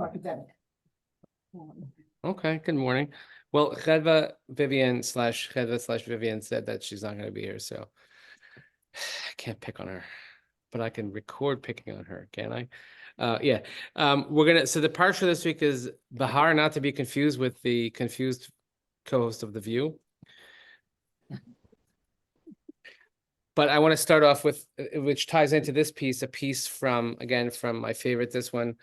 academic. Okay, good morning. Well, Chedva Vivian slash Chedva slash Vivian said that she's not going to be here, so I can't pick on her, but I can record picking on her, can I? Yeah. So the parsha this week is Behar, not to be confused with the confused co-host of The View. But I want to start off with, which ties into this piece, a piece from my favorite, this one,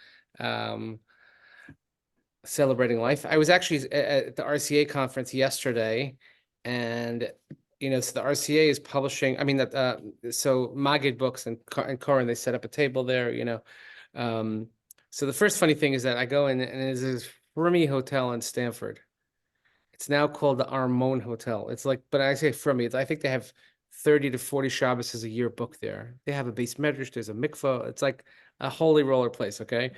Celebrating Life. I was actually at the RCA conference yesterday, and so the RCA is publishing. I mean so Magid Books and Koren, they set up a table there. So the first funny thing is that I go in, and there's this roomy hotel in Stanford. It's now called the Armon Hotel. It's like, but I say Frummy, I think they have 30 to 40 Shabbos a year booked there. They have a base medrash, there's a mikvah. It's like a holy roller place, okay?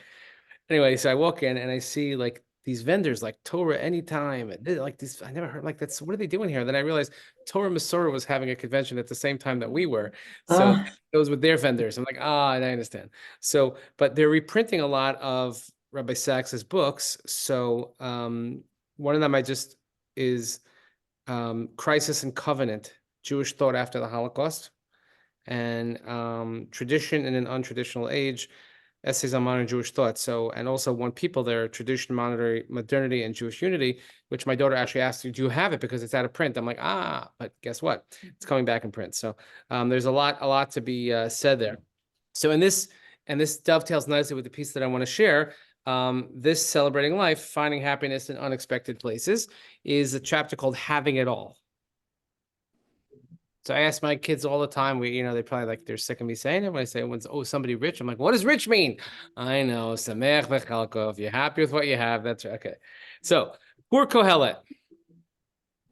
Anyway, so I walk in and I see like these vendors like Torah Anytime. And like these, I never heard like that's what are they doing here? Then I realized Torah Masorah was having a convention at the same time that we were. So those with their vendors. I'm like, I understand. So, but they're reprinting a lot of Rabbi Sacks's books. So one of them is Crisis and Covenant, Jewish Thought After the Holocaust, and Tradition in an Untraditional Age, Essays on Modern Jewish Thought. So, and also One People there, Tradition, Modernity, and Jewish Unity, which my daughter actually asked, do you have it? Because it's out of print. I'm like, but guess what? It's coming back in print. So there's a lot to be said there. So this dovetails nicely with the piece that I want to share. This Celebrating Life, Finding Happiness in Unexpected Places, is a chapter called Having It All. So I ask my kids all the time, they probably like, they're sick of me saying it. When I say, somebody rich, I'm like, what does rich mean? I know, Samech v'chalko. If you're happy with what you have, that's right. Okay. So poor Kohelet.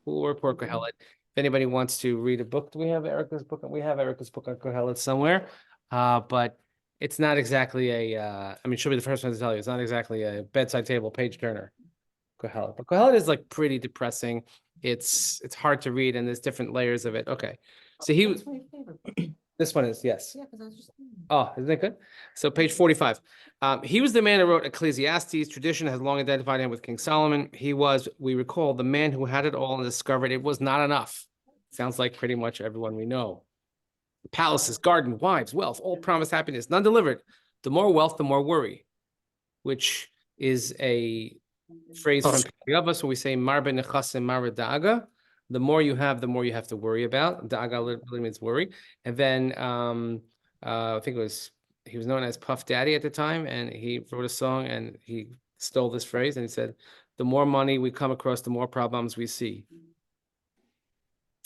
Poor Kohelet. If anybody wants to read a book, do we have Erica's book? We have Erica's book on Kohelet somewhere. But it's not exactly she'll be the first one to tell you, it's not exactly a bedside table page turner, Kohelet. But Kohelet is like pretty depressing. It's hard to read, and there's different layers of it. Okay. So this one is, yes. Yeah, because I was just. Oh, isn't that good? So page 45. He was the man who wrote Ecclesiastes. Tradition has long identified him with King Solomon. He was, we recall, the man who had it all and discovered it was not enough. Sounds like pretty much everyone we know. Palaces, garden, wives, wealth, all promised happiness, none delivered. The more wealth, the more worry, which is a phrase from Pegavos when we say Marbe nechasim Mara Da'aga. The more you have, the more you have to worry about. Da'aga literally means worry. And then I think he was known as Puff Daddy at the time, and he wrote a song and he stole this phrase and he said, the more money we come across, the more problems we see.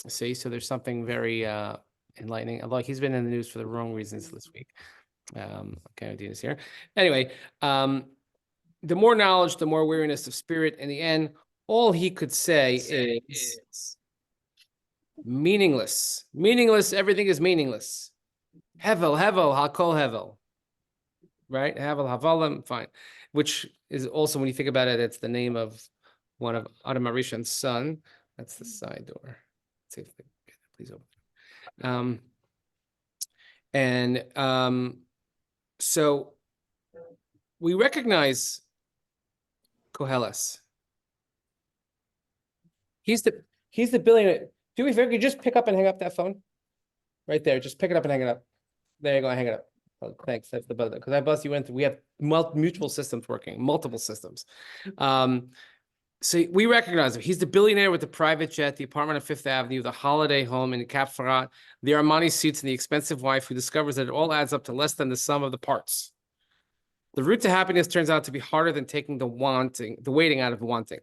See, so there's something very enlightening. Although he's been in the news for the wrong reasons this week. Okay, Dina's here. Anyway, the more knowledge, the more weariness of spirit. In the end, all he could say is meaningless. Meaningless, everything is meaningless. Hevel, hakol hevel. Right? Hevel, havalim, fine. Which is also, when you think about it, it's the name of one of Adam Arishan's son. That's the side door. Let's see if they get that, please open. So we recognize Koheles. He's the billionaire. Do me a favor, you just pick up and hang up that phone? Right there, just pick it up and hang it up. There you go, hang it up. Oh, thanks, that's the buzzer. Because I buzzed you into, we have mutual systems working, multiple systems. So we recognize him. He's the billionaire with the private jet, the apartment on Fifth Avenue, the holiday home in Cap Ferrat, the Armani suits, and the expensive wife who discovers that it all adds up to less than the sum of the parts. The route to happiness turns out to be harder than taking the waiting out of wanting.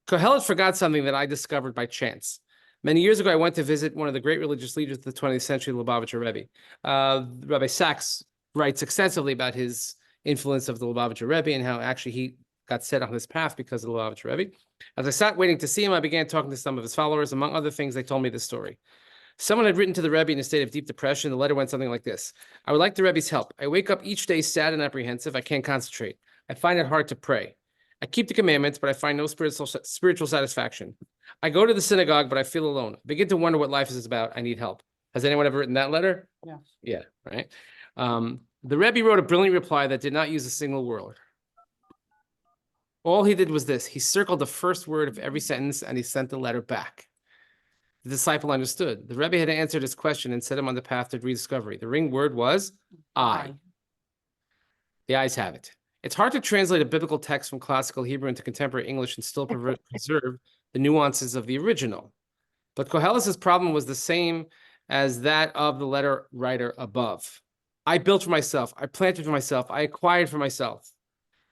Kohelet forgot something that I discovered by chance. Many years ago, I went to visit one of the great religious leaders of the 20th century, Lubavitcher Rebbe. Rabbi Sacks writes extensively about his influence of the Lubavitcher Rebbe and how actually he got set on this path because of the Lubavitcher Rebbe. As I sat waiting to see him, I began talking to some of his followers. Among other things, they told me this story. Someone had written to the Rebbe in a state of deep depression. The letter went something like this. I would like the Rebbe's help. I wake up each day sad and apprehensive. I can't concentrate. I find it hard to pray. I keep the commandments, but I find no spiritual satisfaction. I go to the synagogue, but I feel alone. I begin to wonder what life is about. I need help. Has anyone ever written that letter? Yeah. Yeah, right. The Rebbe wrote a brilliant reply that did not use a single word. All he did was this. He circled the first word of every sentence and he sent the letter back. The disciple understood. The Rebbe had answered his question and set him on the path to rediscovery. The ring word was I. The eyes have it. It's hard to translate a biblical text from classical Hebrew into contemporary English and still preserve the nuances of the original. But Koheles' problem was the same as that of the letter writer above. I built for myself. I planted for myself. I acquired for myself.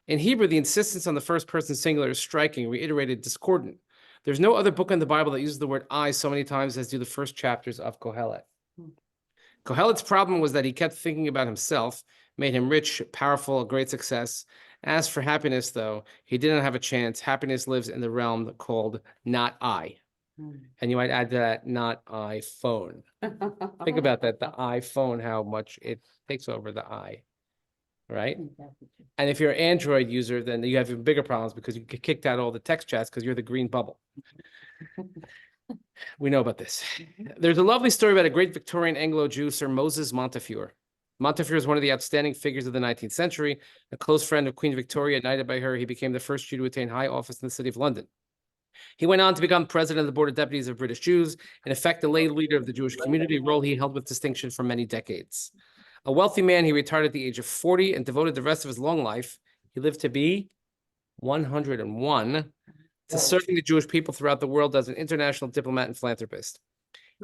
In Hebrew, the insistence on the first person singular is striking, reiterated, discordant. There's no other book in the Bible that uses the word I so many times as do the first chapters of Kohelet. Kohelet's problem was that he kept thinking about himself, made him rich, powerful, a great success. As for happiness, though, he didn't have a chance. Happiness lives in the realm called not I. And you might add to that, not iPhone. Think about that, the iPhone, how much it takes over the I, right? And if you're an Android user, then you have even bigger problems because you get kicked out of all the text chats because you're the green bubble. We know about this. There's a lovely story about a great Victorian Anglo-Jew, Sir Moses Montefiore. Montefiore is one of the outstanding figures of the 19th century, a close friend of Queen Victoria. Knighted by her, he became the first Jew to attain high office in the city of London. He went on to become president of the Board of Deputies of British Jews, in effect, the lay leader of the Jewish community, a role he held with distinction for many decades. A wealthy man, he retired at the age of 40 and devoted the rest of his long life, he lived to be 101, to serving the Jewish people throughout the world as an international diplomat and philanthropist.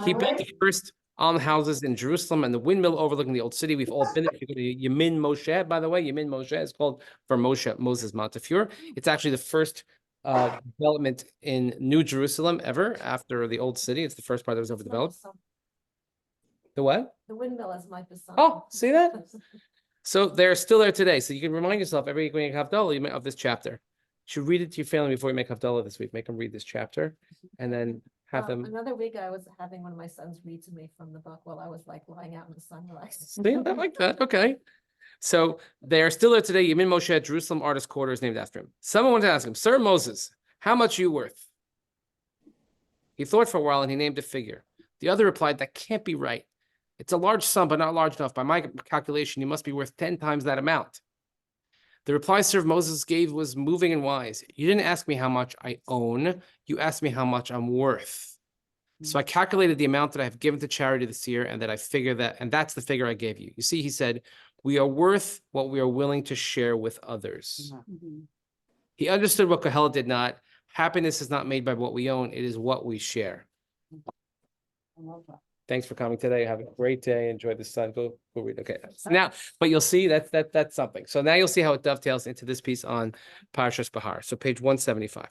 He built the first almshouses in Jerusalem and the windmill overlooking the old city. We've all been there. You go to Yamin Moshe, by the way. Yamin Moshe is called for Moses Montefiore. It's actually the first development in New Jerusalem ever after the old city. It's the first part that was overdeveloped. The what? The windmill is my son. Oh, see that? So they're still there today. So you can remind yourself every week when you have Havdalah of this chapter. You should read it to your family before you make Havdalah this week. Make them read this chapter and then have them. Another week I was having one of my sons read to me from the book while I was like lying out in the sun. See, I like that. Okay. So they are still there today. Yamin Moshe, Jerusalem Artist Quarter is named after him. Someone wanted to ask him, Sir Moses, how much are you worth? He thought for a while and he named a figure. The other replied, that can't be right. It's a large sum, but not large enough. By my calculation, you must be worth 10 times that amount. The reply Sir Moses gave was moving and wise. You didn't ask me how much I own. You asked me how much I'm worth. So I calculated the amount that I have given to charity this year and that I figure that, and that's the figure I gave you. You see, he said, we are worth what we are willing to share with others. He understood what Kohelet did not. Happiness is not made by what we own. It is what we share. Thanks for coming today. Have a great day. Enjoy the sun. Go read. Okay. So now, but you'll see that's something. So now you'll see how it dovetails into this piece on Parshat Behar. So page 175.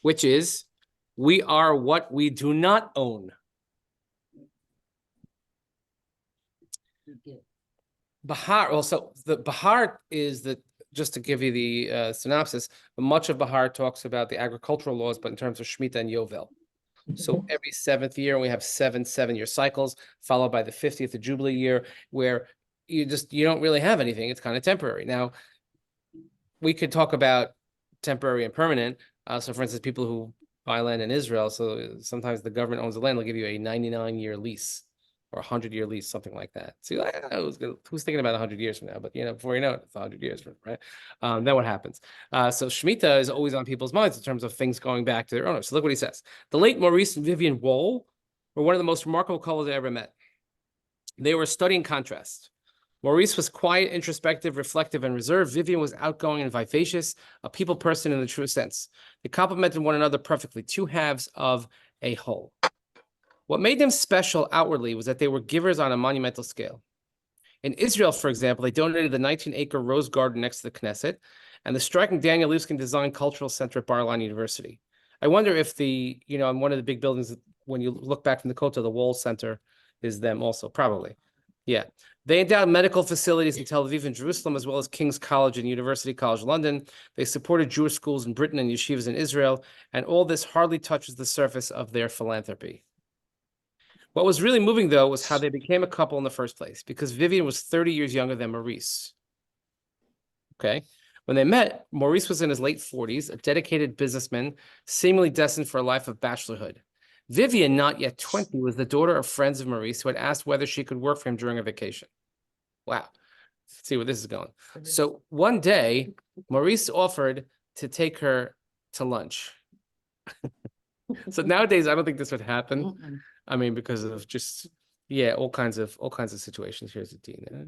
Which is, we are what we do not own. Behar, also the Behar is the, just to give you the synopsis, much of Behar talks about the agricultural laws, but in terms of Shemitah and Yovel. So every 7th year, we have 7 7-year cycles, followed by the 50th, the Jubilee year, where you don't really have anything. It's kind of temporary. Now, we could talk about temporary and permanent. So for instance, people who buy land in Israel, so sometimes the government owns the land, they'll give you a 99-year lease or a 100-year lease, something like that. So you're like, who's thinking about 100 years from now? But before you know it, it's 100 years from, right? Then what happens? So Shemitah is always on people's minds in terms of things going back to their owners. So look what he says. The late Maurice and Vivian Wohl were one of the most remarkable couples I ever met. They were a studying contrast. Maurice was quiet, introspective, reflective, and reserved. Vivian was outgoing and vivacious, a people person in the true sense. They complemented one another perfectly, 2 halves of a whole. What made them special outwardly was that they were givers on a monumental scale. In Israel, for example, they donated the 19-acre rose garden next to the Knesset and the striking Daniel Levskin Design Cultural Center at Bar-Ilan University. I wonder if on one of the big buildings, when you look back from the Kota, the Wall Center is them also, probably. Yeah. They endowed medical facilities in Tel Aviv and Jerusalem, as well as King's College and University College London. They supported Jewish schools in Britain and yeshivas in Israel, and all this hardly touches the surface of their philanthropy. What was really moving, though, was how they became a couple in the first place, because Vivian was 30 years younger than Maurice. Okay. When they met, Maurice was in his late 40s, a dedicated businessman, seemingly destined for a life of bachelorhood. Vivian, not yet 20, was the daughter of friends of Maurice who had asked whether she could work for him during a vacation. Wow. Let's see where this is going. So one day, Maurice offered to take her to lunch. So nowadays, I don't think this would happen. I mean, because of just, yeah, all kinds of situations. Here's a Dina.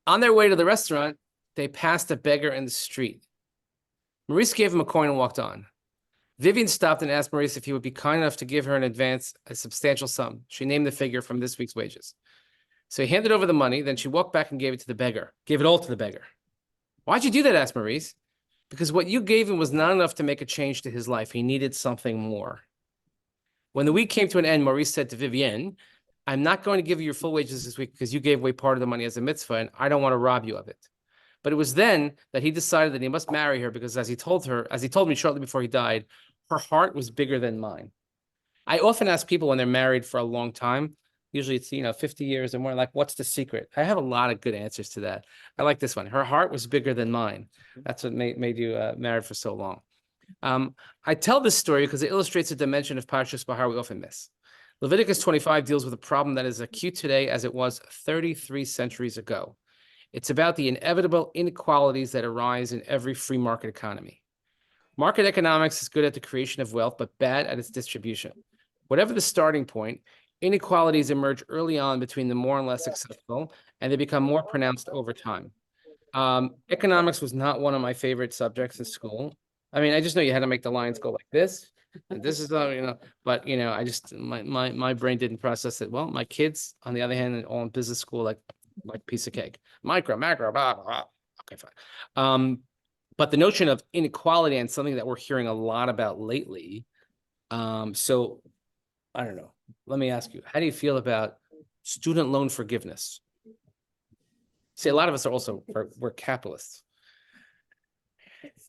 On their way to the restaurant, they passed a beggar in the street. Maurice gave him a coin and walked on. Vivian stopped and asked Maurice if he would be kind enough to give her in advance a substantial sum. She named the figure from this week's wages. So he handed over the money. Then she walked back and gave it to the beggar. Gave it all to the beggar. Why'd you do that? Asked Maurice. Because what you gave him was not enough to make a change to his life. He needed something more. When the week came to an end, Maurice said to Vivienne, I'm not going to give you your full wages this week because you gave away part of the money as a mitzvah, and I don't want to rob you of it. But it was then that he decided that he must marry her because as he told me shortly before he died, her heart was bigger than mine. I often ask people when they're married for a long time, usually it's, 50 years or more, like, what's the secret? I have a lot of good answers to that. I like this one. Her heart was bigger than mine. That's what made you married for so long. I tell this story because it illustrates a dimension of Parshat Behar we often miss. Leviticus 25 deals with a problem that is acute today as it was 33 centuries ago. It's about the inevitable inequalities that arise in every free market economy. Market economics is good at the creation of wealth, but bad at its distribution. Whatever the starting point, inequalities emerge early on between the more and less successful, and they become more pronounced over time. Economics was not one of my favorite subjects in school. I mean, I just know you had to make the lines go like this, and this is, but I just, my brain didn't process it. Well, my kids, on the other hand, all in business school, like piece of cake, micro, macro, blah, blah, blah. Okay, fine. But the notion of inequality and something that we're hearing a lot about lately. So I don't know. Let me ask you, how do you feel about student loan forgiveness? See, a lot of us are also, we're capitalists.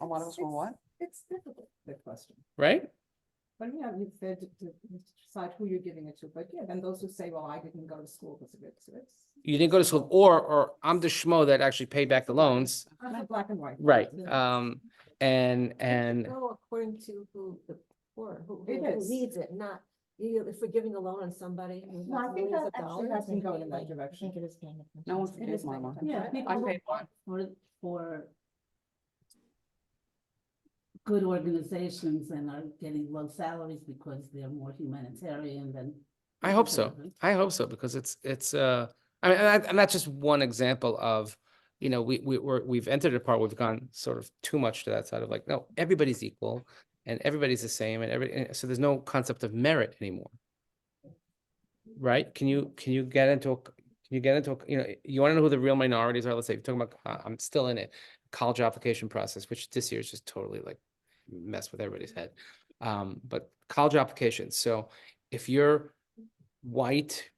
A lot of us were what? It's difficult, good question. Right? But yeah, you said to decide who you're giving it to, but yeah, then those who say, well, I didn't go to school because of it, so it's. You didn't go to school, or I'm the schmo that actually paid back the loans. Not black and white. Right. Yeah. And Go according to who the poor, who It is. needs it, not you, if we're giving a loan on somebody. who No, I has think millions that of actually dollars, has been going in that I direction. think it is paying attention. No one to It forgives is my paying mom. attention. Yeah, I people paid one. for good organizations and are getting low salaries because they're more humanitarian than. I hope so. I hope so, because it's I mean, and that's just one example of, we've entered a part where we've gone sort of too much to that side of like, no, everybody's equal and everybody's the same and so there's no concept of merit anymore. Right? Can you get into you want to know who the real minorities are? Let's say you're talking about, I'm still in it, college application process, which this year is just totally like mess with everybody's head. But college applications. So if you're white,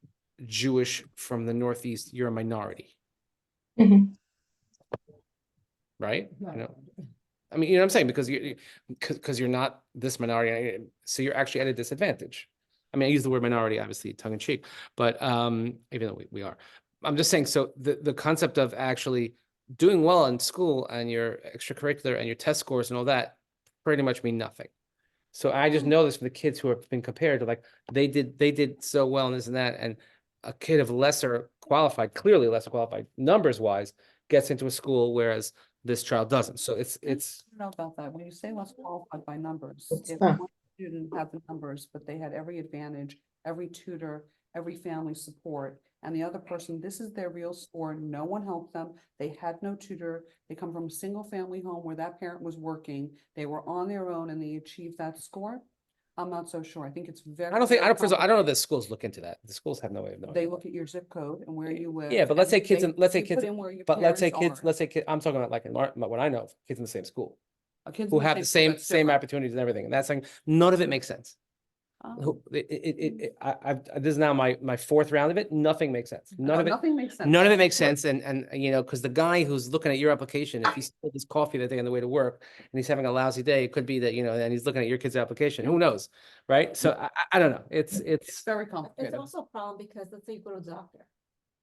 Jewish from the Northeast, you're a minority. Right? I mean, you know what I'm saying? Because you're not this minority, so you're actually at a disadvantage. I mean, I use the word minority, obviously, tongue in cheek, but even though we are, I'm just saying, so the concept of actually doing well in school and your extracurricular and your test scores and all that pretty much mean nothing. So I just know this for the kids who have been compared to, like, they did so well and this and that, and a kid of lesser qualified, clearly lesser qualified, numbers wise, gets into a school, whereas this child doesn't. So it's I don't know about that. When you say less qualified by numbers, if not. one student had the numbers, but they had every advantage, every tutor, every family support, and the other person, this is their real score, no one helped them, they had no tutor, they come from a single family home where that parent was working, they were on their own and they achieved that score, I'm not so sure. I think it's very. I don't think, very first of all, I don't know complicated. that schools look into that. The schools have no way of knowing. They look at your zip code and where you live. Yeah, but let's and say kids, they- in let's say you put kids, in where your but let's say parents kids, are. I'm talking about like in what I know, of kids in the same school, Kids who in have the school, same that's same different. opportunities and everything. And that's like, none of it makes sense. Oh. This is now my fourth round of it. Nothing makes sense. None of it. Nothing makes sense. None of it makes Sure. sense. And because the guy who's looking at your application, if he spilled his coffee that day on the way to work and he's having a lousy day, it could be that, and he's looking at your kid's application. Who knows? Right. So I don't know. It's Very It's complicated. also a problem because let's say you go to a doctor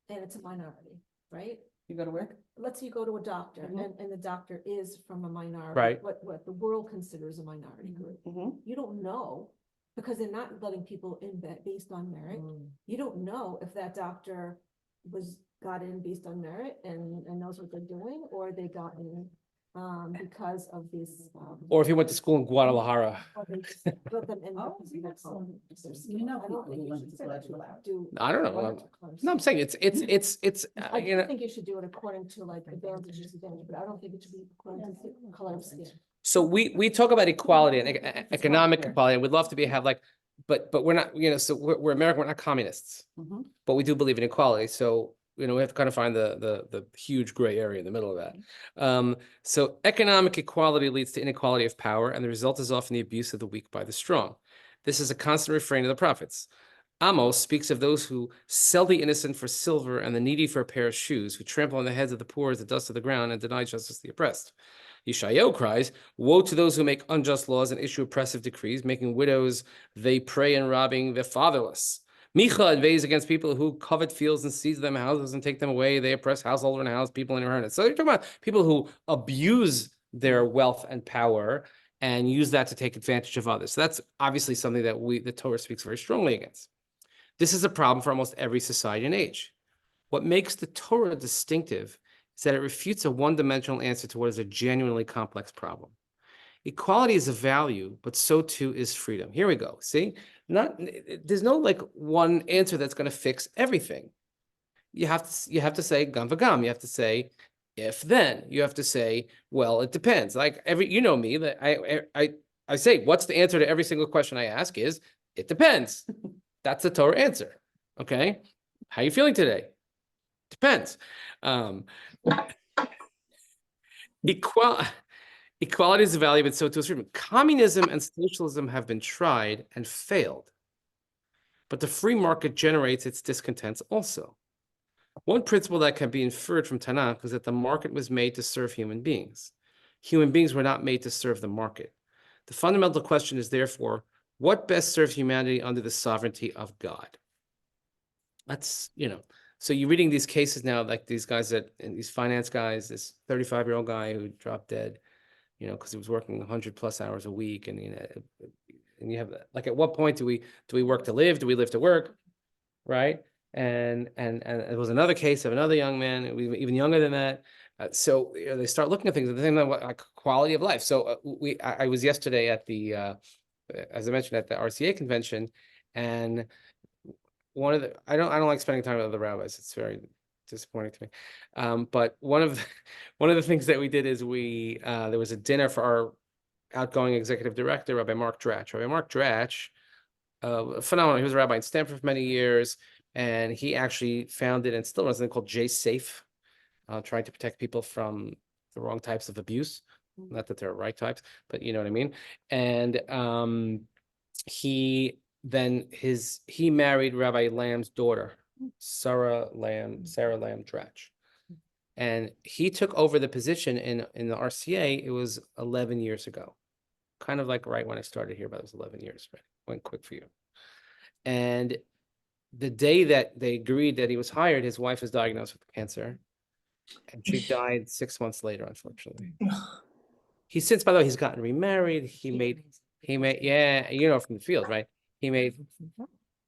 and it's a minority, right? You go to where? let's say you go to a doctor Mhm. and the doctor is from a minority. Right. What the world considers a minority group. You don't know, because they're not letting people in based on merit. You don't know if that doctor got in based on merit and knows what they're doing, or they got in because of this. Or if he went to school in Guadalajara. or they just put them in Oh, because of their color, their You skin. know I don't people think who you went should to say that you Guadalajara. do I don't know. color No, I'm skin. saying it's I you do know. think you should do it according to like advantage, disadvantage, but I don't think it should be according to color of skin. So we talk about equality and economic equality, and we'd love to have like, but we're not, so we're American, we're not communists, Mhm. but we do believe in equality. So, we have to kind of find the huge gray area in the middle of that. So economic equality leads to inequality of power, and the result is often the abuse of the weak by the strong. This is a constant refrain of the prophets. Amos speaks of those who sell the innocent for silver and the needy for a pair of shoes, who trample on the heads of the poor as the dust of the ground and deny justice to the oppressed. Yeshayahu cries, woe to those who make unjust laws and issue oppressive decrees, making widows they prey and robbing the fatherless. Micha inveighs against people who covet fields and seize them houses and take them away. They oppress householder and house, people in inheritance. So you're talking about people who abuse their wealth and power and use that to take advantage of others. So that's obviously something that the Torah speaks very strongly against. This is a problem for almost every society and age. What makes the Torah distinctive is that it refutes a one-dimensional answer to what is a genuinely complex problem. Equality is a value, but so too is freedom. Here we go. See, there's no like one answer that's going to fix everything. You have to say gam v'gam. You have to say if then. You have to say, well, it depends. Like me that I say what's the answer to every single question I ask is it depends. That's the Torah answer. Okay, how are you feeling today? Depends. Equality is a value, but so too is freedom. Communism and socialism have been tried and failed, but the free market generates its discontents also. One principle that can be inferred from Tanakh is that the market was made to serve human beings. Human beings were not made to serve the market. The fundamental question is therefore, what best serves humanity under the sovereignty of God? That's, so you're reading these cases now, like these guys and these finance guys, this 35-year-old guy who dropped dead, because he was working 100+ hours a week. And, and you have like, at what point do we work to live? Do we live to work? Right. And it was another case of another young man, even younger than that. So they start looking at things at the same time, like quality of life. So I was yesterday at the, as I mentioned, at the RCA convention, and one of the, I don't like spending time with other rabbis. It's very disappointing to me. But one of the things that we did is there was a dinner for our outgoing executive director, Rabbi Mark Dratch. Rabbi Mark Dratch, phenomenal. He was a rabbi in Stanford for many years, and he actually founded and still runs something called J Safe, trying to protect people from the wrong types of abuse. Not that they're right types, but you know what I mean. And he married Rabbi Lamb's daughter, Sarah Lamb Dratch. And he took over the position in the RCA. It was 11 years ago, kind of like right when I started here, but it was 11 years, right? Went quick for you. And the day that they agreed that he was hired, his wife was diagnosed with cancer, and she died 6 months later, unfortunately. He's since, by the way, he's gotten remarried. He made, yeah, from the field, right? He made,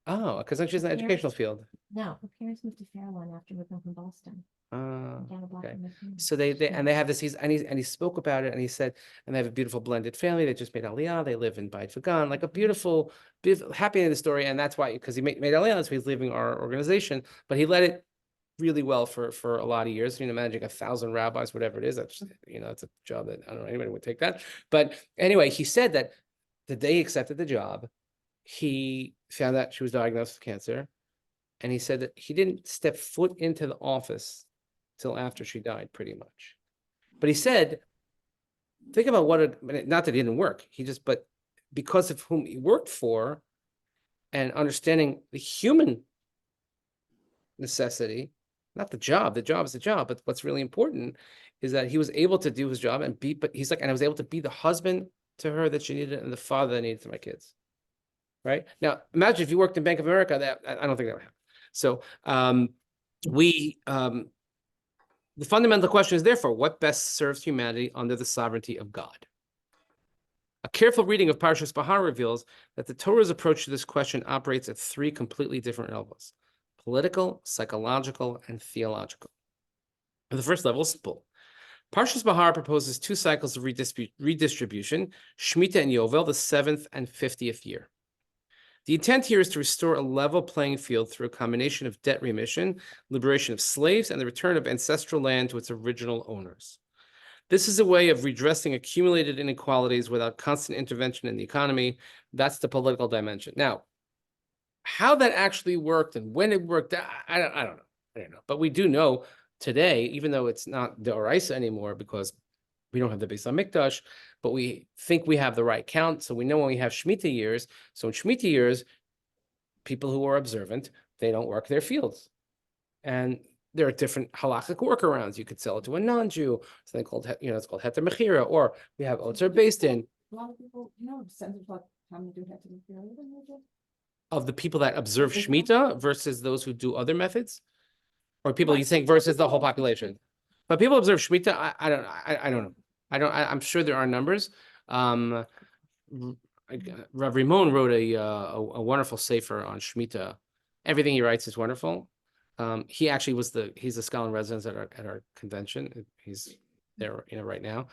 because then she's in the educational field. No, her parents moved to Fairlawn after moving from Boston. Down a block Okay. from the community. So they have this, he spoke about it, and he said, and they have a beautiful blended family. They just made Aliyah. They live in Beit Vagan, like a beautiful, happy in the story. And that's why, because he made Aliyah, that's why he's leaving our organization, but he led it really well for a lot of years. Managing 1,000 rabbis, whatever it is, that's, it's a job that I don't know anybody would take that. But anyway, he said that the day he accepted the job, he found out she was diagnosed with cancer. And he said that he didn't step foot into the office till after she died, pretty much. But he said, think about not that it didn't work. But because of whom he worked for and understanding the human necessity, not the job is the job, but what's really important is that he was able to do his job and I was able to be the husband to her that she needed and the father that I needed to my kids. Right? Now, imagine if you worked in Bank of America, I don't think that would happen. So we The fundamental question is therefore, what best serves humanity under the sovereignty of God? A careful reading of Parshat Behar reveals that the Torah's approach to this question operates at three completely different levels: political, psychological, and theological. The first level is simple. Parshat Behar proposes 2 cycles of redistribution, Shemitah and Yovel, the 7th and 50th year. The intent here is to restore a level playing field through a combination of debt remission, liberation of slaves, and the return of ancestral land to its original owners. This is a way of redressing accumulated inequalities without constant intervention in the economy. That's the political dimension. Now, how that actually worked and when it worked, I don't know. I don't know. But we do know today, even though it's not the Oraisa anymore because we don't have the Beis HaMikdash, but we think we have the right count. So we know when we have Shemitah years. So in Shemitah years, people who are observant, they don't work their fields. And there are different halakhic workarounds. You could sell it to a non-Jew, something called, it's called heter mechira, or we have otzar based in. A lot of people, percentage like how many do have to be Of the people that observe Shemitah versus those who do other methods? Or people you think versus the whole population? But people observe Shemitah, I don't know. I'm sure there are numbers. Rav Rimon wrote a wonderful sefer on Shemitah. Everything he writes is wonderful. He actually he's a scholar in residence at our convention. He's there, right now.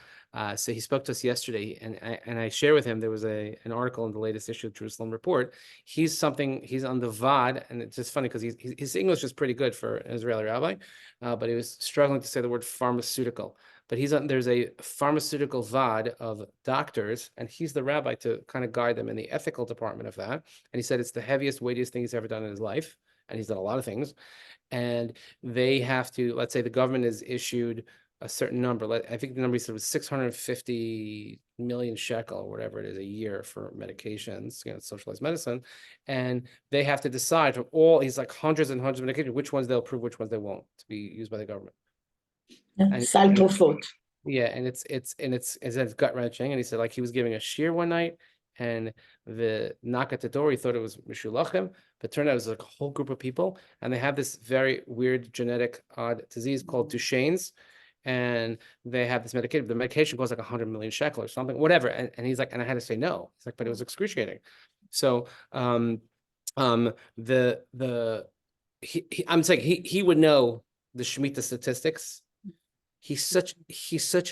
So he spoke to us yesterday, and I share with him, there was an article in the latest issue of Jerusalem Report. He's on the VOD, and it's just funny because his English is pretty good for an Israeli rabbi, but he was struggling to say the word pharmaceutical. But there's a pharmaceutical VOD of doctors, and he's the rabbi to kind of guide them in the ethical department of that. And he said it's the heaviest, weightiest thing he's ever done in his life, and he's done a lot of things. And they have to, let's say the government has issued a certain number. I think the number he said was 650 million shekel or whatever it is a year for medications, socialized medicine. And they have to decide from he's like hundreds and hundreds of medications, which ones they'll approve, which ones they won't to be used by the government. Sal trufot. Yeah, and it's gut wrenching. And he said he was giving a shiur one night, and the knock at the door, he thought it was Mishulachim, but it turned out it was a whole group of people, and they have this very weird genetic odd disease called Duchenne's, and they have this medication. The medication costs 100 million shekel or something, whatever. And he's like, and I had to say no. He's like, but it was excruciating. So I'm saying he would know the Shemitah statistics. He's such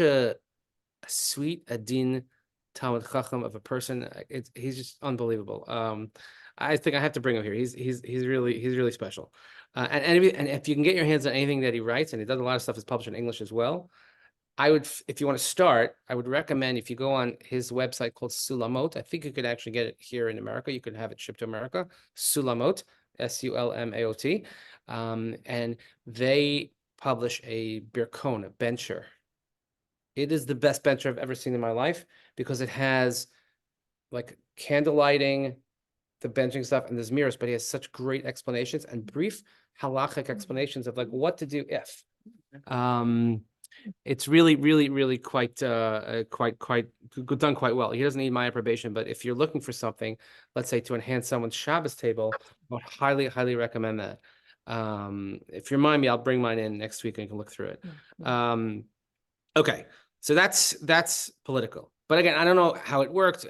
a sweet, adin Talmud Chacham of a person. He's just unbelievable. I think I have to bring him here. He's really special. And if you can get your hands on anything that he writes, and he does a lot of stuff that's published in English as well, if you want to start, I would recommend if you go on his website called Sulamot. I think you could actually get it here in America. You could have it shipped to America. Sulamot, Sulmaot, and they publish a birkon, a bencher. It is the best bencher I've ever seen in my life because it has candle lighting, the benching stuff, and there's mirrors, but he has such great explanations and brief halachic explanations of what to do if. It's really quite done quite well. He doesn't need my approbation, but if you're looking for something, let's say to enhance someone's Shabbos table, I would highly recommend that. If you remind me, I'll bring mine in next week and you can look through it. Okay, so that's political. But again, I don't know how it worked.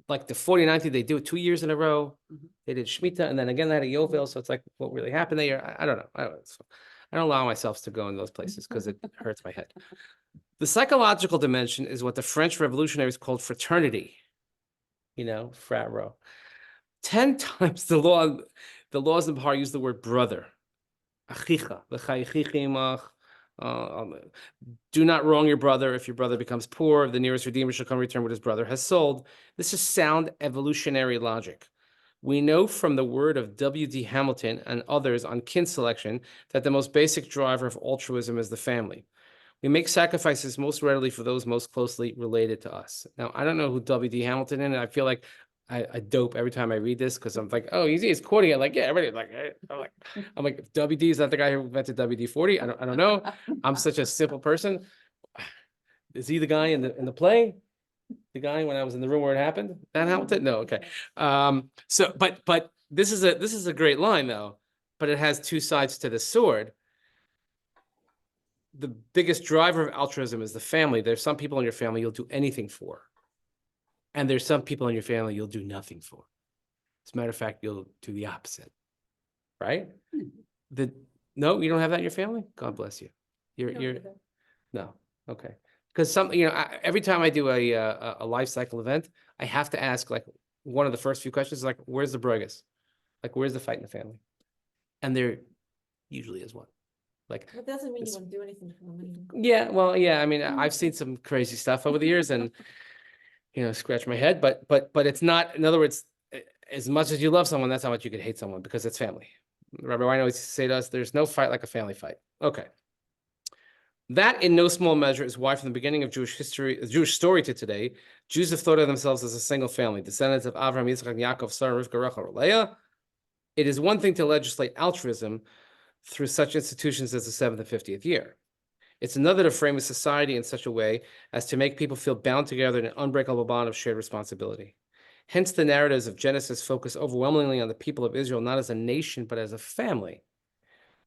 Like the 40-90, they do it 2 years in a row. They did Shemitah, and then again they had a Yovel. So it's what really happened there? I don't know. I don't allow myself to go in those places because it hurts my head. The psychological dimension is what the French revolutionaries called fraternity. Frat row. 10 times the laws in Behar use the word brother. Achicha, do not wrong your brother. If your brother becomes poor, the nearest redeemer shall come return what his brother has sold. This is sound evolutionary logic. We know from the word of W.D. Hamilton and others on kin selection that the most basic driver of altruism is the family. We make sacrifices most readily for those most closely related to us. Now, I don't know who W.D. Hamilton is, and I feel like I dope every time I read this because I'm like, oh, he's quoting it yeah, everybody I'm like, WD is that the guy who invented WD-40? I don't know. I'm such a simple person. Is he the guy in the play? The guy when I was in the room where it happened? That Hamilton? No, okay. So, but this is a great line though. But it has two sides to the sword. the biggest driver of altruism is the family. There's some people in your family you'll do anything for. And there's some people in your family you'll do nothing for. As a matter of fact, you'll do the opposite. Right? No, you don't have that in your family? God bless you. You're no. Okay. Because every time I do a life cycle event, I have to ask like one of the first few questions is like, where's the Bruegas? Like, where's the fight in the family? And there usually is one. Like, That doesn't mean you it's- want to do anything for them anymore. yeah, well, yeah. I mean, I've seen some crazy stuff over the years, and scratch my head. But it's not. In other words, as much as you love someone, that's how much you could hate someone because it's family. Rabbi Wein always say to us, "There's no fight like a family fight." Okay. That, in no small measure, is why, from the beginning of Jewish history, Jewish story to today, Jews have thought of themselves as a single family, descendants of Avraham, Yitzchak, Yaakov, Sarah, Rivka, Rachel, Leah. It is one thing to legislate altruism through such institutions as the 7th and 50th year. It's another to frame a society in such a way as to make people feel bound together in an unbreakable bond of shared responsibility. Hence, the narratives of Genesis focus overwhelmingly on the people of Israel, not as a nation, but as a family.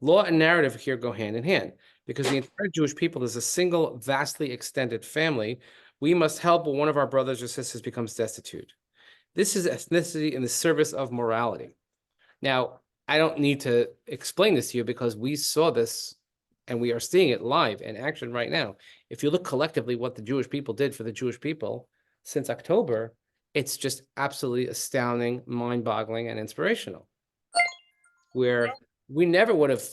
Law and narrative here go hand in hand, because the entire Jewish people is a single, vastly extended family. We must help when one of our brothers or sisters becomes destitute. This is ethnicity in the service of morality. Now, I don't need to explain this to you because we saw this and we are seeing it live in action right now. If you look collectively what the Jewish people did for the Jewish people since October, it's just absolutely astounding, mind-boggling, and inspirational. Where we never would have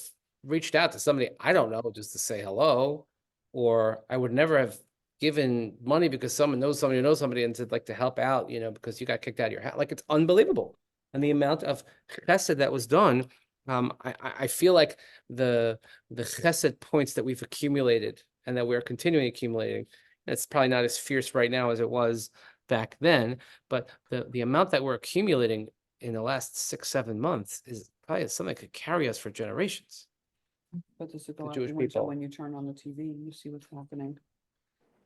reached out to somebody, I don't know, just to say hello, or I would never have given money because someone knows somebody who knows somebody and said like to help out, because you got kicked out of your house. Like, it's unbelievable. And the amount of chesed that was done, I feel like the chesed points that we've accumulated and that we're continuing accumulating, it's probably not as fierce right now as it was back then, but the amount that we're accumulating in the last 6-7 months is probably something that could carry us for generations. But does it The go out Jewish the window people. when you turn on the TV, you see what's happening?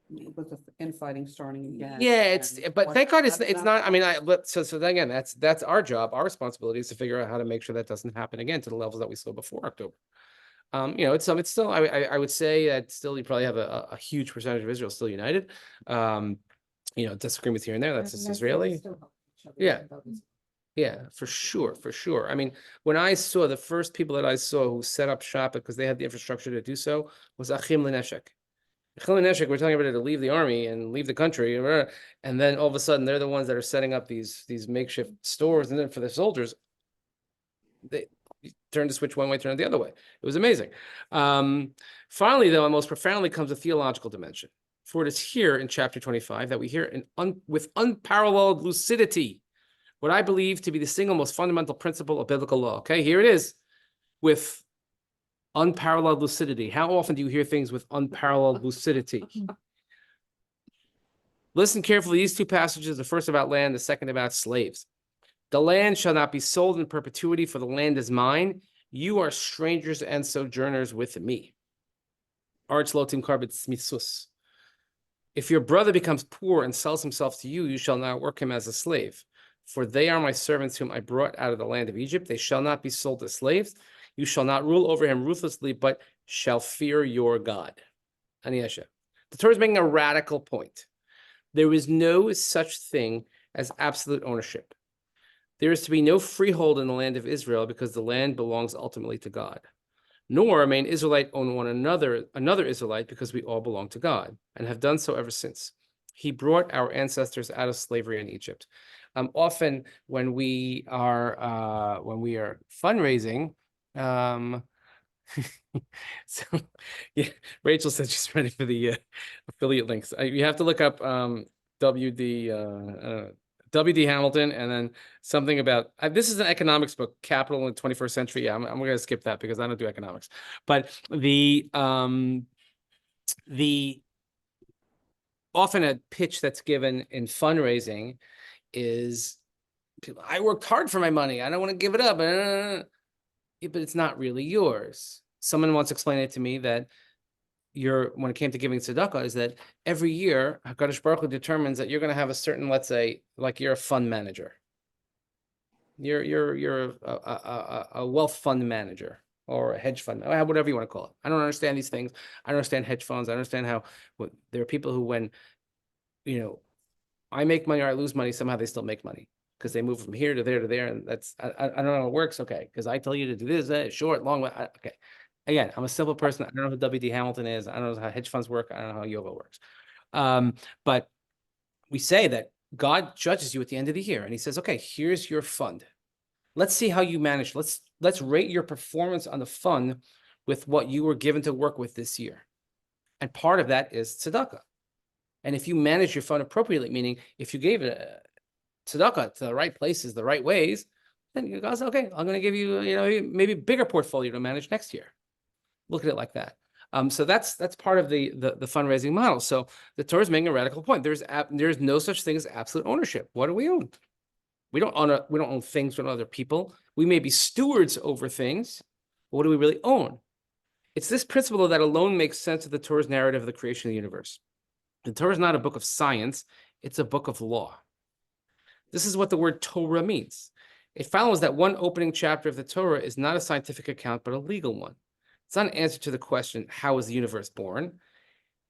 With the infighting starting again. Yeah, but what- thank God it's that's not. I mean, so again, that's our job. Our responsibility is to figure out how to make sure that doesn't happen again to the levels that we saw before October. It's still. I would say that still you probably have a huge percentage of Israel still united. Disagreements here and there. That's just Israeli. Yeah. Yeah, for sure. I mean, when I saw the first people that I saw who set up shop because they had the infrastructure to do so was Achim Leneshek. Achim Leneshek, we're telling everybody to leave the army and leave the country, and then all of a sudden they're the ones that are setting up these makeshift stores, and then for the soldiers, they turn the switch one way, turn it the other way. It was amazing. Finally, though, and most profoundly comes a theological dimension. For it is here in chapter 25 that we hear with unparalleled lucidity what I believe to be the single most fundamental principle of biblical law. Okay, here it is with unparalleled lucidity. How often do you hear things with unparalleled lucidity? Listen carefully. These two passages, the first about land, the second about slaves. The land shall not be sold in perpetuity, for the land is mine. You are strangers and sojourners with me. Arch lotim karbet smitsus. If your brother becomes poor and sells himself to you, you shall not work him as a slave. For they are my servants whom I brought out of the land of Egypt. They shall not be sold as slaves. You shall not rule over him ruthlessly, but shall fear your God. Aniesha. The Torah is making a radical point. There is no such thing as absolute ownership. There is to be no freehold in the land of Israel because the land belongs ultimately to God. Nor may an Israelite own one another Israelite because we all belong to God and have done so ever since. He brought our ancestors out of slavery in Egypt. Often when we are fundraising, so yeah, Rachel said she's ready for the affiliate links. You have to look up WD Hamilton and then something about this is an economics book, Capital in the 21st Century. Yeah, I'm going to skip that because I don't do economics. But the often a pitch that's given in fundraising is I worked hard for my money. I don't want to give it up. But it's not really yours. Someone once explained it to me that when it came to giving tzedakah is that every year HaKadosh Baruch Hu determines that you're going to have a certain, let's say, like you're a fund manager. You're a wealth fund manager. or a hedge fund, whatever you want to call it. I don't understand these things. I don't understand hedge funds. I understand how there are people who, when, I make money or I lose money, somehow they still make money because they move from here to there to there. And that's, I don't know how it works. Okay. Because I tell you to do this, short, long, okay. Again, I'm a simple person. I don't know who W.D. Hamilton is. I don't know how hedge funds work. I don't know how yoga works. But we say that God judges you at the end of the year and he says, okay, here's your fund. Let's see how you manage. Let's rate your performance on the fund with what you were given to work with this year. And part of that is tzedakah. And if you manage your fund appropriately, meaning if you gave it a tzedakah to the right places, the right ways, then God says, okay, I'm going to give you, maybe a bigger portfolio to manage next year. Look at it like that. So that's part of the fundraising model. So the Torah is making a radical point. There's no such thing as absolute ownership. What do we own? We don't own things from other people. We may be stewards over things, but what do we really own? It's this principle that alone makes sense of the Torah's narrative of the creation of the universe. The Torah is not a book of science, it's a book of law. This is what the word Torah means. It follows that one opening chapter of the Torah is not a scientific account, but a legal one. It's not an answer to the question, how was the universe born?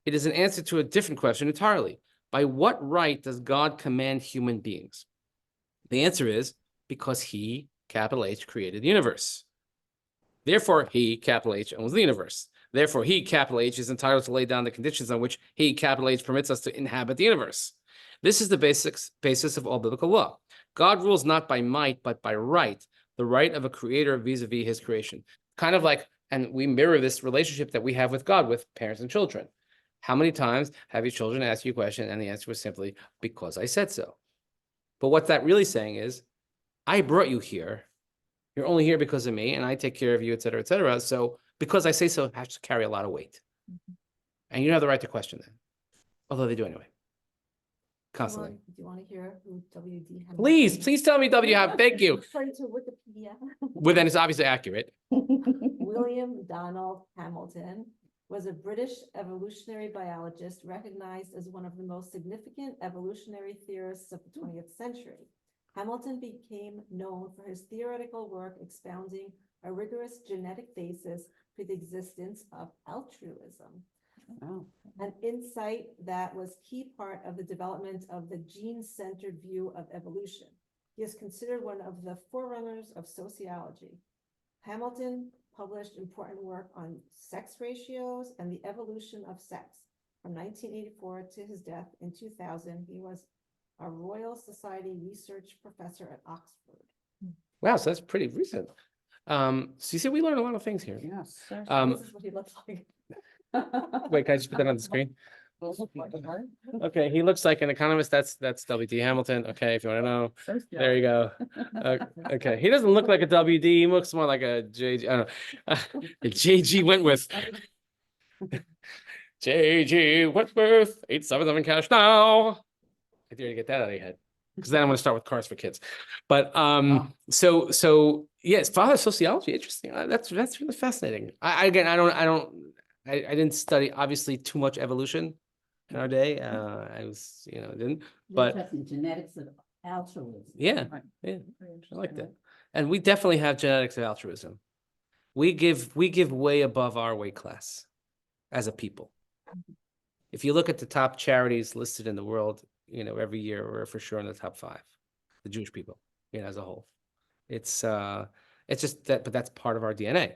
It is an answer to a different question entirely. By what right does God command human beings? The answer is because he, capital H, created the universe. Therefore, he, capital H, owns the universe. Therefore, he, capital H, is entitled to lay down the conditions on which he, capital H, permits us to inhabit the universe. This is the basis of all biblical law. God rules not by might, but by right, the right of a creator vis-a-vis his creation. Kind of like, and we mirror this relationship that we have with God, with parents and children. How many times have your children asked you a question and the answer was simply, because I said so? But what that really saying is, I brought you here. You're only here because of me, and I take care of you, et cetera, et cetera. So because I say so, it has to carry a lot of weight. And you don't have the right to question that. Although they do anyway. Constantly. Do you want to hear who W.D. Hamilton? Please tell me WH. Thank you. According to Wikipedia. Well, then it's obviously accurate. William Donald Hamilton was a British evolutionary biologist recognized as one of the most significant evolutionary theorists of the 20th century. Hamilton became known for his theoretical work expounding a rigorous genetic basis for the existence of altruism, an insight that was key part of the development of the gene-centered view of evolution. He is considered one of the forerunners of sociology. Hamilton published important work on sex ratios and the evolution of sex. From 1984 to his death in 2000, he was a Royal Society research professor at Oxford. Wow, so that's pretty recent. So you see, we learned a lot of things here. Yes. This is what he looks like. Wait, can I just put that on the screen? Okay, he looks like an economist. That's W.D. Hamilton. Okay, if you want to know, there you go. Okay, he doesn't look like a W.D. He looks more like a J.G. I don't know, a J.G. Wentworth. J.G. Wentworth, 877 cash now. I dare to get that out of your head, because then I'm going to start with Cars for Kids. But so yes, father sociology, interesting. That's really fascinating. I didn't study obviously too much evolution in our day. I was, didn't. But Interesting genetics of altruism. yeah, I like that. And we definitely have genetics of altruism. We give way above our weight class as a people. If you look at the top charities listed in the world, every year we're for sure in the top 5, the Jewish people, as a whole. It's just that, but that's part of our DNA.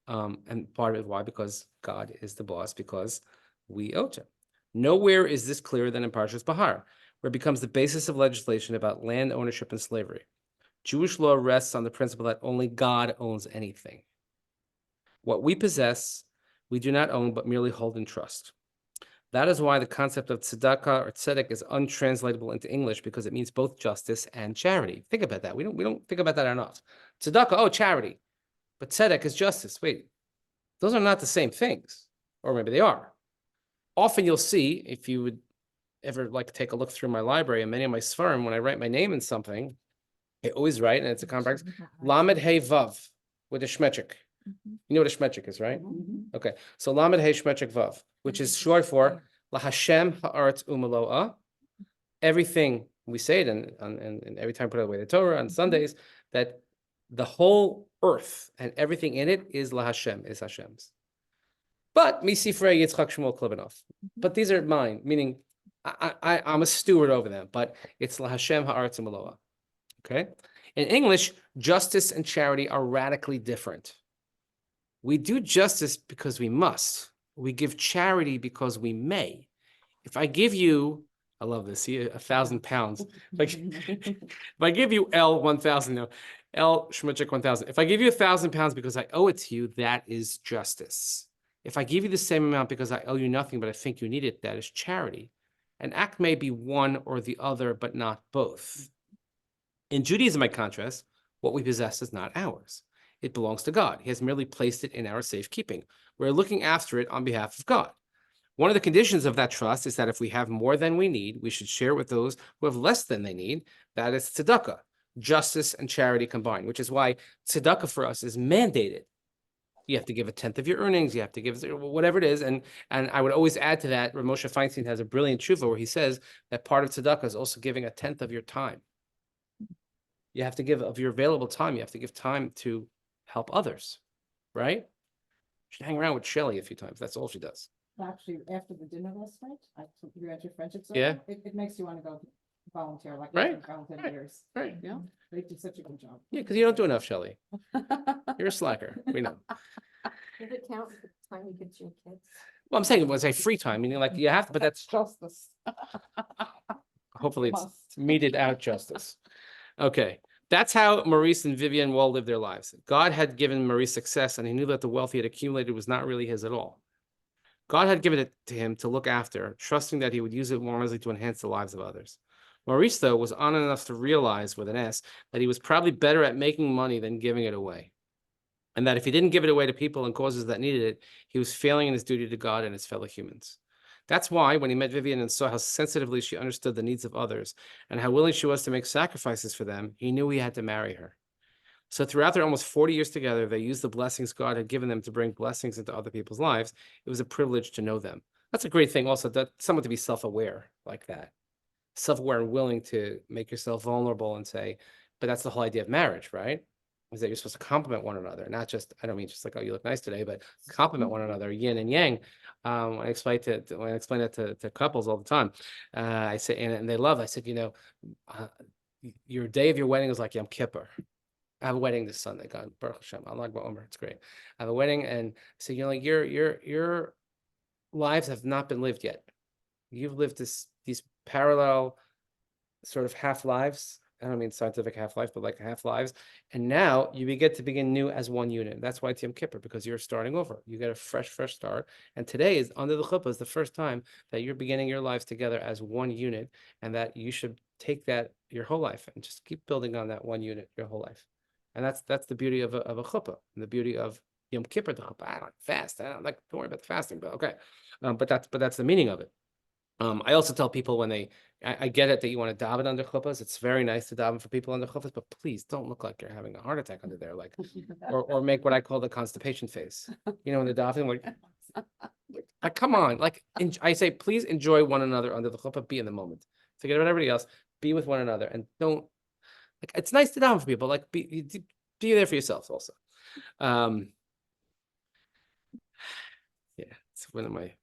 And part of it, why? Because God is the boss, because we owe to him. Nowhere is this clearer than in Parshat Behar, where it becomes the basis of legislation about land ownership and slavery. Jewish law rests on the principle that only God owns anything. What we possess, we do not own, but merely hold in trust. That is why the concept of tzedakah or tzedek is untranslatable into English, because it means both justice and charity. Think about that. We don't think about that enough. Tzedakah, oh, charity. But tzedek is justice. Wait, those are not the same things. Or maybe they are. Often you'll see, if you would ever like to take a look through my library and many of my svarim, when I write my name in something, I always write, and it's a complex, Lamed Hey Vav, with a shmechik. You know what a shmechik is, right? Okay, so Lamed Hey Shmechik Vav, which is short for La Hashem Ha'aretz Umaloa. Everything, we say it, and every time we put away the Torah on Sundays, that The whole earth and everything in it is LaHashem, is Hashem's. But Misifrei Yitzchak Shmuel Klebanov. But these are mine, meaning I'm a steward over them, but it's LaHashem Ha'aretz U'Meloa. Okay? In English, justice and charity are radically different. We do justice because we must. We give charity because we may. If I give you, I love this, see, 1,000 pounds. Like, if I give you L 1,000, no, L Shmuchik 1,000. If I give you 1,000 pounds because I owe it to you, that is justice. If I give you the same amount because I owe you nothing, but I think you need it, that is charity. An act may be one or the other, but not both. In Judaism, by contrast, what we possess is not ours. It belongs to God. He has merely placed it in our safekeeping. We're looking after it on behalf of God. One of the conditions of that trust is that if we have more than we need, we should share with those who have less than they need. That is tzedakah, justice and charity combined, which is why tzedakah for us is mandated. You have to give 1/10 of your earnings. You have to give whatever it is. And I would always add to that, Rav Moshe Feinstein has a brilliant tshuva where he says that part of tzedakah is also giving 1/10 of your time. You have to give of your available time. You have to give time to help others, right? You should hang around with Shelley a few times. That's all she does. Actually, after the dinner last night, I took you at your friendship Yeah. circle. It makes you want to go volunteer, like. Right. I've done volunteer Right. years. Right. Yeah. They do such a good job. Yeah, because you don't do enough, Shelley. You're a slacker. We know. Does it count the time you get to your kids? Well, I'm saying it was a free time, meaning like you have to, but that's Justice. hopefully it's Must. meted out justice. Okay. That's how Maurice and Vivian Wall lived their lives. God had given Maurice success, and he knew that the wealth he had accumulated was not really his at all. God had given it to him to look after, trusting that he would use it wisely to enhance the lives of others. Maurice, though, was honest enough to realize, with an S, that he was probably better at making money than giving it away. And that if he didn't give it away to people and causes that needed it, he was failing in his duty to God and his fellow humans. That's why when he met Vivian and saw how sensitively she understood the needs of others and how willing she was to make sacrifices for them, he knew he had to marry her. So throughout their almost 40 years together, they used the blessings God had given them to bring blessings into other people's lives. It was a privilege to know them. That's a great thing also, that someone to be self-aware like that. Self-aware and willing to make yourself vulnerable and say, but that's the whole idea of marriage, right? Is that you're supposed to compliment one another, not just, I don't mean just like, oh, you look nice today, but compliment one another, yin and yang. When I explain that to couples all the time, I say, and they love, I said, your day of your wedding is like Yom Kippur. I have a wedding this Sunday, God, Baruch Hashem, Allah Omer, it's great. I have a wedding, and so your lives have not been lived yet. You've lived these parallel sort of half lives. I don't mean scientific half life, but like half lives. And now you get to begin new as one unit. That's why it's Yom Kippur, because you're starting over. You get a fresh start. And today is under the chuppah is the first time that you're beginning your lives together as one unit, and that you should take that your whole life and just keep building on that one unit your whole life. And that's the beauty of a chuppah, and the beauty of Yom Kippur, the chuppah. I don't fast. I don't like, don't worry about the fasting, but okay. But that's the meaning of it. I also tell people when I get it that you want to daven under chuppahs. It's very nice to daven for people under chuppahs, but please don't look like you're having a heart attack under there, like, or make what I call the constipation face. You know, when the davening, like, come on, like, I say, please enjoy one another under the chuppah. Be in the moment. Forget about everybody else. Be with one another, and don't. Like, it's nice to daven for people. Like, be there for yourselves also. Yeah, it's one of my.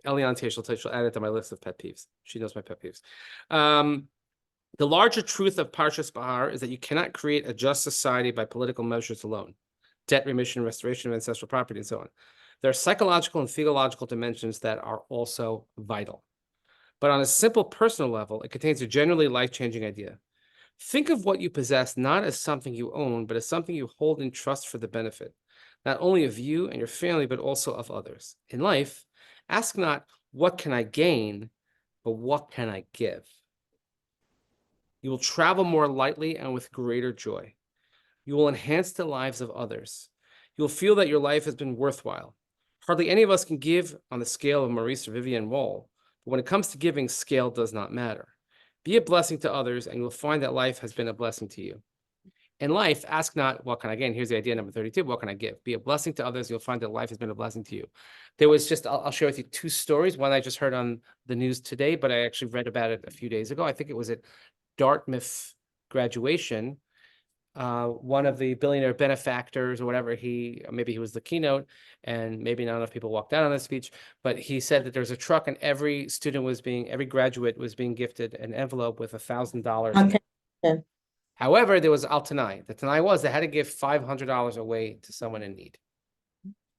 Elian's here, she'll add it to my list of pet peeves. She knows my pet peeves. The larger truth of Parshat Behar is that you cannot create a just society by political measures alone. Debt remission, restoration of ancestral property, and so on. There are psychological and theological dimensions that are also vital. But on a simple personal level, it contains a generally life-changing idea. Think of what you possess not as something you own, but as something you hold in trust for the benefit, not only of you and your family, but also of others. In life, ask not, what can I gain, but what can I give? You will travel more lightly and with greater joy. You will enhance the lives of others. You will feel that your life has been worthwhile. Hardly any of us can give on the scale of Maurice or Vivian Wall, but when it comes to giving, scale does not matter. Be a blessing to others, and you'll find that life has been a blessing to you. In life, ask not, what can I gain? Here's the idea number 32, what can I give? Be a blessing to others, you'll find that life has been a blessing to you. There was just, I'll share with you two stories. One I just heard on the news today, but I actually read about it a few days ago. I think it was at Dartmouth graduation. one of the billionaire benefactors or whatever, maybe he was the keynote, and maybe not enough people walked out on the speech, but he said that there's a truck and every graduate was being gifted an envelope with $1,000. Okay. Yeah. However, there was Al Tanai. The Tanai was they had to give $500 away to someone in need.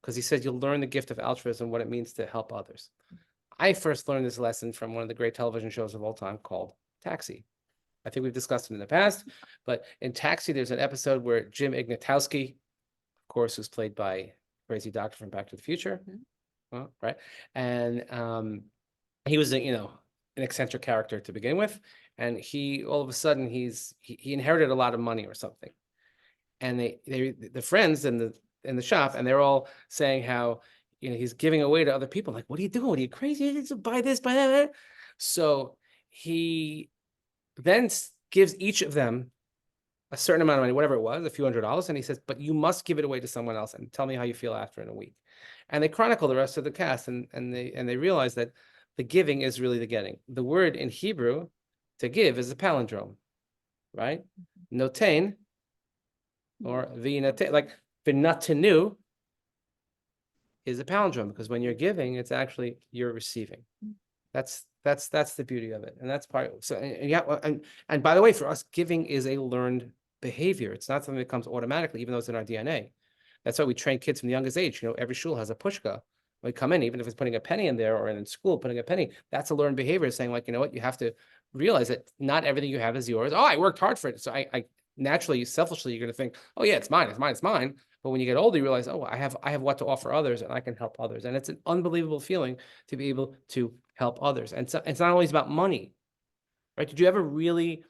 Because he said you'll learn the gift of altruism, what it means to help others. I first learned this lesson from one of the great television shows of all time called Taxi. I think we've discussed it in the past, but in Taxi, there's an episode where Jim Ignatowski, of course, who's played by crazy doctor from Back to the Future, well, right? And he was an eccentric character to begin with, and he all of a sudden he inherited a lot of money or something, and the friends in the shop, and they're all saying how he's giving away to other people. Like, what are you doing? Are you crazy? Buy this, buy that. So he then gives each of them a certain amount of money, whatever it was, a few $100s, and he says, but you must give it away to someone else and tell me how you feel after in a week. And they chronicle the rest of the cast, and they realize that the giving is really the getting. The word in Hebrew to give is a palindrome, right? Notain, or v'notain, like v'natenu is a palindrome, because when you're giving, it's actually you're receiving. That's the beauty of it, and that's part. So and by the way, for us, giving is a learned behavior. It's not something that comes automatically, even though it's in our DNA. That's why we train kids from the youngest age. Every shul has a pushka. When we come in, even if it's putting a penny in there, or in school putting a penny, that's a learned behavior. Saying like, you know what, you have to realize that not everything you have is yours. Oh, I worked hard for it, so I naturally, selfishly, you're going to think, oh yeah, it's mine, it's mine, it's mine. But when you get older, you realize, oh, I have what to offer others, and I can help others. And it's an unbelievable feeling to be able to help others. And so it's not always about money, right? Did you ever really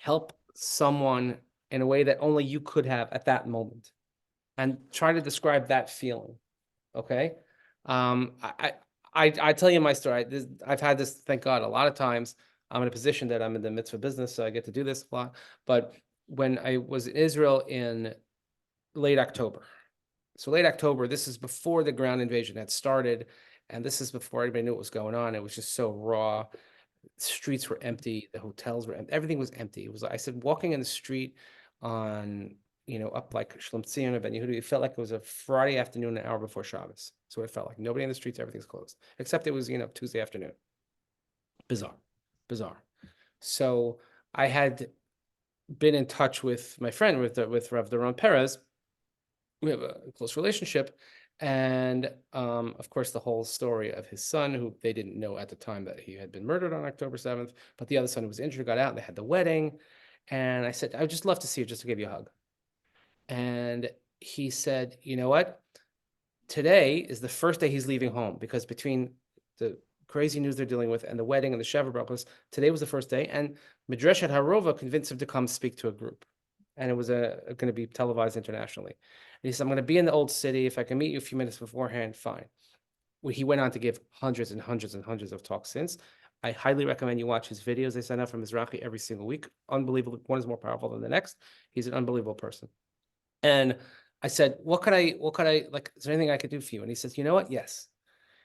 help someone in a way that only you could have at that moment? And try to describe that feeling, okay? I tell you my story. I've had this, thank God, a lot of times. I'm in a position that I'm in the mitzvah business, so I get to do this a lot. But when I was in Israel in late October, this is before the ground invasion had started, and this is before anybody knew what was going on. It was just so raw. The streets were empty, the hotels were empty, everything was empty. It was, I said, walking in the street on, up like Shlom Tzion or Ben Yehuda, it felt like it was a Friday afternoon, an hour before Shabbos. So it felt like nobody in the streets, everything's closed, except it was, Tuesday afternoon. Bizarre. So I had been in touch with my friend, with Rav Doron Perez. We have a close relationship. And of course, the whole story of his son, who they didn't know at the time that he had been murdered on October 7th, but the other son who was injured got out, and they had the wedding. And I said, I would just love to see you, just to give you a hug. And he said, you know what? Today is the first day he's leaving home, because between the crazy news they're dealing with and the wedding and the Sheva Brachos, today was the first day. And Midrashat Harova convinced him to come speak to a group. And it was going to be televised internationally. And he said, I'm going to be in the old city. If I can meet you a few minutes beforehand, fine. Well, he went on to give hundreds and hundreds and hundreds of talks since. I highly recommend you watch his videos. They send out from Mizrahi every single week. Unbelievable. One is more powerful than the next. He's an unbelievable person. And I said, what could I, like, is there anything I could do for you? And he says, you know what? Yes.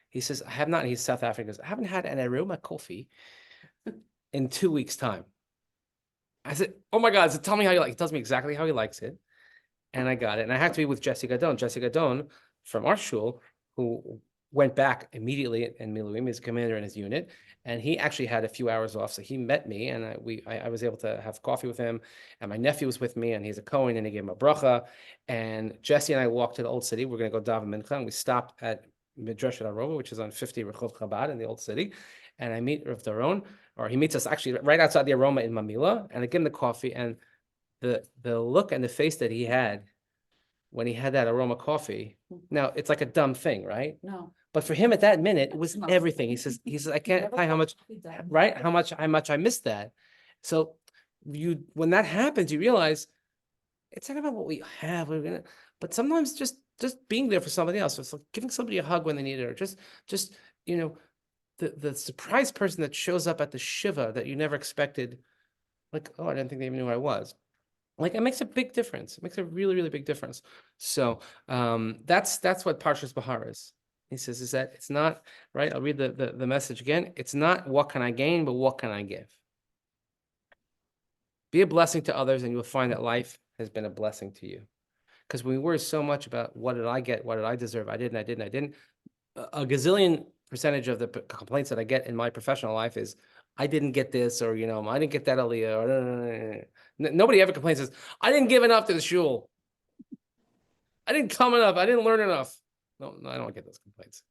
He says, I have not. And he's South African. He goes, I haven't had an aroma coffee in 2 weeks' time. I said, oh my God. So tell me how you like it. He tells me exactly how he likes it. And I got it. And I had to be with Jesse Gadon. Jesse Gadon from our shul, who went back immediately, and Miluim is commander in his unit. And he actually had a few hours off. So he met me, and I was able to have coffee with him. And my nephew was with me, and he's a Kohen, and he gave him a bracha. And Jesse and I walked to the old city. We're going to go daven mincha. And we stopped at Midrashat Arova, which is on 50 Rehov Chabad in the old city. And I meet Rav Doron, or he meets us actually right outside the Aroma in Mamila. And I give him the coffee, and the look and the face that he had when he had that aroma coffee. Now it's like a dumb thing, right? No. But for him at that minute, it was No. everything. He says, I can't tell you how much, right? How much I missed that. So when that happens, you realize it's not about what we have. But sometimes just being there for somebody else. It's like giving somebody a hug when they need it, or just the surprise person that shows up at the shiva that you never expected. Like, oh, I didn't think they even knew who I was. Like, it makes a big difference. It makes a really, really big difference. So that's what Parshat Behar is. He says, is that it's not, right? I'll read the message again. It's not what can I gain, but what can I give? Be a blessing to others, and you'll find that life has been a blessing to you. Because we worry so much about what did I get, what did I deserve, I didn't. A gazillion percentage of the complaints that I get in my professional life is I didn't get this, or I didn't get that aliyah, or nobody ever complains says I didn't give enough to the shul. I didn't come enough. I didn't learn enough. No, I don't get those complaints.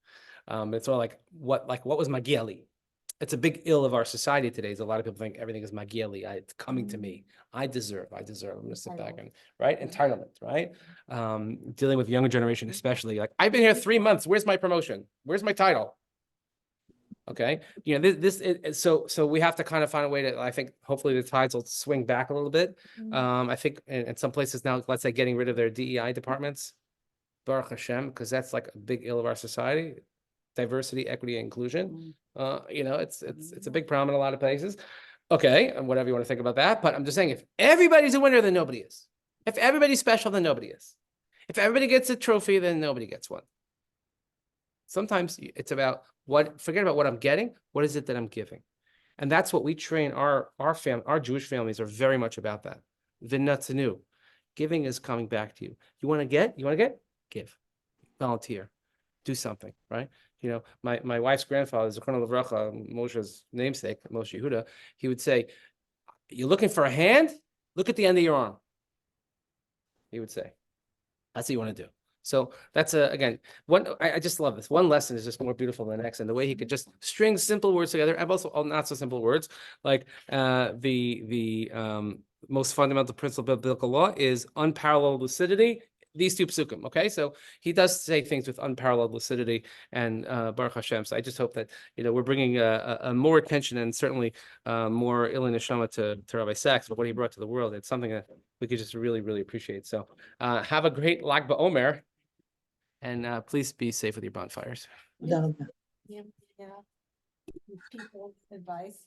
It's all like what was Magieli? It's a big ill of our society today. Is a lot of people think everything is Magieli. It's coming to me. I deserve. I'm gonna sit back and entitlement, right? Dealing with younger generation, especially like I've been here 3 months. Where's my promotion? Where's my title? Okay, so we have to kind of find a way to. I think hopefully the tides will swing back a little bit. I think in some places now, let's say getting rid of their DEI departments, Baruch Hashem, because that's like a big ill of our society. Diversity, equity, and inclusion. It's a big problem in a lot of places. Okay, and whatever you want to think about that. But I'm just saying, if everybody's a winner, then nobody is. If everybody's special, then nobody is. If everybody gets a trophy, then nobody gets one. Sometimes it's about forget about what I'm getting. What is it that I'm giving? And that's what we train our Jewish families are very much about that. V'natzanu. Giving is coming back to you. You want to get? Give. Volunteer. Do something, right? My wife's grandfather, Zechron Levracha, Moshe's namesake, Moshe Yehuda, he would say, you're looking for a hand? Look at the end of your arm. He would say. That's what you want to do. So that's again, I just love this. One lesson is just more beautiful than the next. And the way he could just string simple words together, and also not so simple words, like the most fundamental principle of biblical law is unparalleled lucidity. These 2 psukim, okay? So he does say things with unparalleled lucidity and Baruch Hashem. So I just hope that, we're bringing a more attention and certainly more Ilin Neshama to Rabbi Sachs, but what he brought to the world. It's something that we could just really, really appreciate. So have a great Lag BaOmer, and please be safe with your bonfires. תודה רבה. People's advice.